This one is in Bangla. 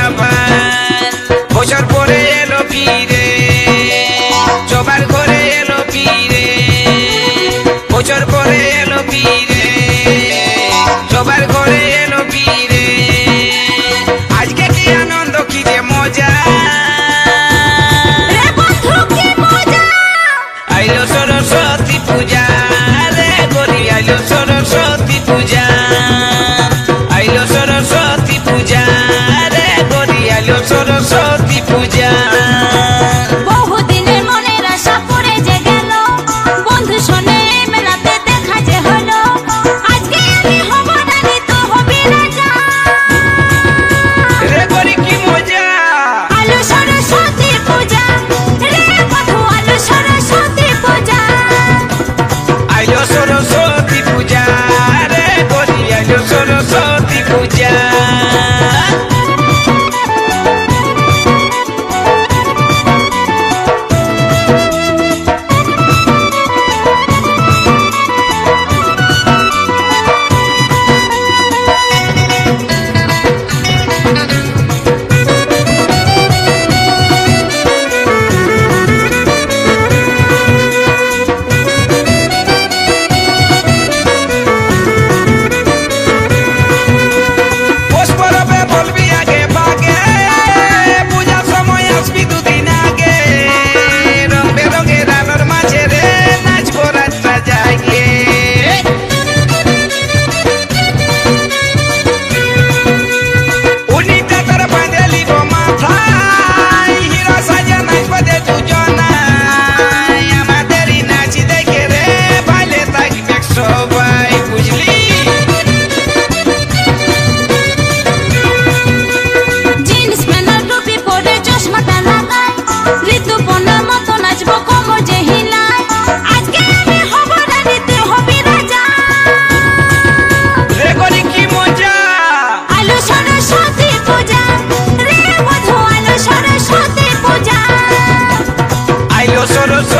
আবার বছর পরে এলো ফিরে সবার ঘরে এলো ফিরে বছর পরে এলো ফিরে সবার ঘরে এলো ফিরে আজকে কি আনন্দ কি যে মজা আইলো সরস্বতী পূজা রে গরি আইলো সরস্বতী পূজা আইলো সরস্বতী পূজা রে গরি আইলো সরস্বতী পূজা বহুদিনের মনের আশা পড়ে যে গেল বন্ধু শোনে মেলাতে দেখা যে হলো আজকে আমি হব রানী তো হবি রাজা রে গরি কি মজা আলো সরস্বতী পূজা রে বধু আলো সরস্বতী পূজা আইলো সরস্বতী পূজা রে গরি আইলো সরস্বতী পূজা পুষ্পরবে বলবি আগে ভাগে পূজার সময় আসবি দুদিন আগে রং বেরঙের আলোর মাঝে রে নাচবো রাতটা জাগে উনিটা তোর বাঁধে লিব মাথায় হিরো সাজা নাচবো দে দুজনায় আমাদেরই নাচ দেখে রে ভালে থাকবে সবাই বুঝলি জিন্স প্যান্ট টুপি পরে চশমাটা লাগাই ঋতুপর্ণার মতো নাচবো কোমর যে হিলাই আজকে আমি হব রানী তুই হবি রাজা রে গরি কি মজা আলো সরস্বতী পূজা রে বধু আলো সরস্বতী পূজা আইলো সরস্বতী